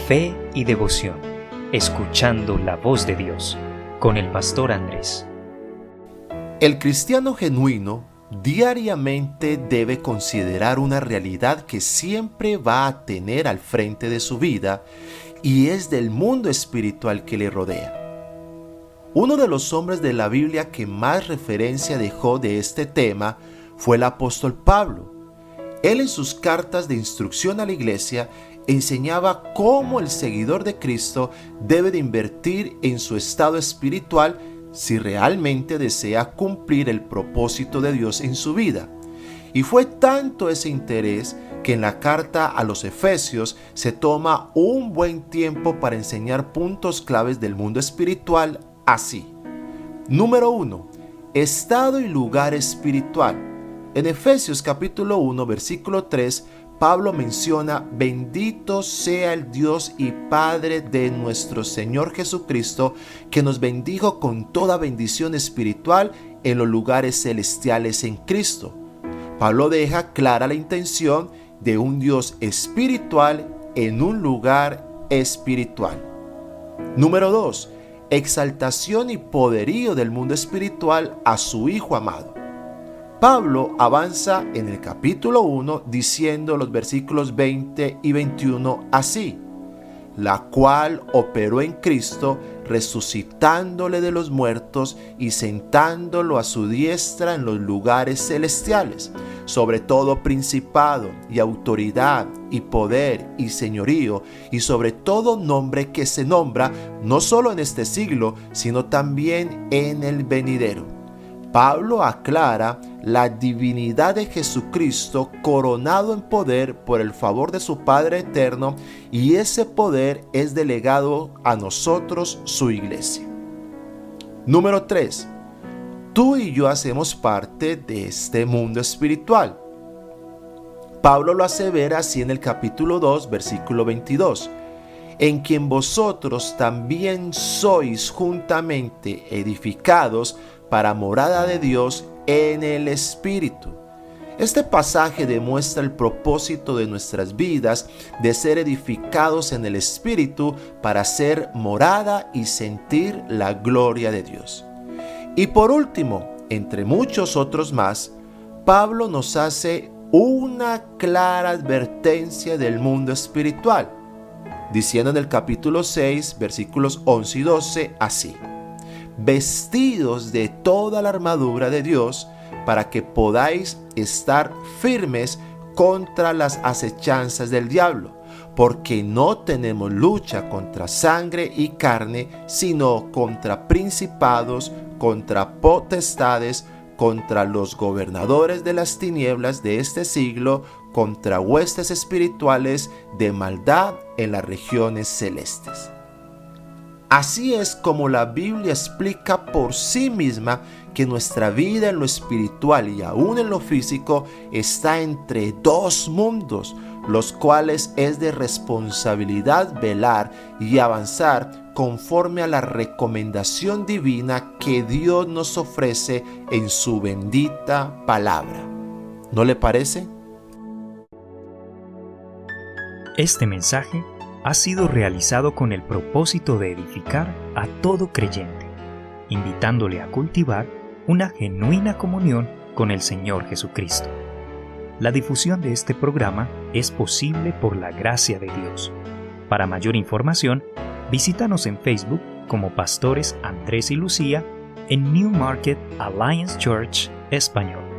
Fe y devoción, escuchando la voz de Dios, con el pastor Andrés. El cristiano genuino diariamente debe considerar una realidad que siempre va a tener al frente de su vida y es del mundo espiritual que le rodea. Uno de los hombres de la Biblia que más referencia dejó de este tema fue el apóstol Pablo. Él en sus cartas de instrucción a la iglesia enseñaba cómo el seguidor de Cristo debe de invertir en su estado espiritual si realmente desea cumplir el propósito de Dios en su vida. Y fue tanto ese interés que en la carta a los Efesios se toma un buen tiempo para enseñar puntos claves del mundo espiritual así. Número 1. Estado y lugar espiritual. En Efesios capítulo 1, versículo 3, Pablo menciona: bendito sea el Dios y Padre de nuestro Señor Jesucristo, que nos bendijo con toda bendición espiritual en los lugares celestiales en Cristo. Pablo deja clara la intención de un Dios espiritual en un lugar espiritual. Número 2. Exaltación y poderío del mundo espiritual a su Hijo amado. Pablo avanza en el capítulo 1 diciendo los versículos 20 y 21 así: la cual operó en Cristo, resucitándole de los muertos y sentándolo a su diestra en los lugares celestiales, sobre todo principado y autoridad y poder y señorío, y sobre todo nombre que se nombra, no solo en este siglo, sino también en el venidero. Pablo aclara la divinidad de Jesucristo coronado en poder por el favor de su Padre eterno, y ese poder es delegado a nosotros, su iglesia. Número 3. Tú y yo hacemos parte de este mundo espiritual. Pablo lo asevera así en el capítulo 2, versículo 22. En quien vosotros también sois juntamente edificados para morada de Dios en el Espíritu. Este pasaje demuestra el propósito de nuestras vidas de ser edificados en el Espíritu para ser morada y sentir la gloria de Dios. Y por último, entre muchos otros más, Pablo nos hace una clara advertencia del mundo espiritual, diciendo en el capítulo 6, versículos 11 y 12 así: vestidos de toda la armadura de Dios, para que podáis estar firmes contra las acechanzas del diablo, porque no tenemos lucha contra sangre y carne, sino contra principados, contra potestades, contra los gobernadores de las tinieblas de este siglo, contra huestes espirituales de maldad en las regiones celestes. Así es como la Biblia explica por sí misma que nuestra vida en lo espiritual y aún en lo físico está entre dos mundos, los cuales es de responsabilidad velar y avanzar conforme a la recomendación divina que Dios nos ofrece en su bendita palabra. ¿No le parece? Este mensaje ha sido realizado con el propósito de edificar a todo creyente, invitándole a cultivar una genuina comunión con el Señor Jesucristo. La difusión de este programa es posible por la gracia de Dios. Para mayor información, visítanos en Facebook como Pastores Andrés y Lucía, en New Market Alliance Church Español.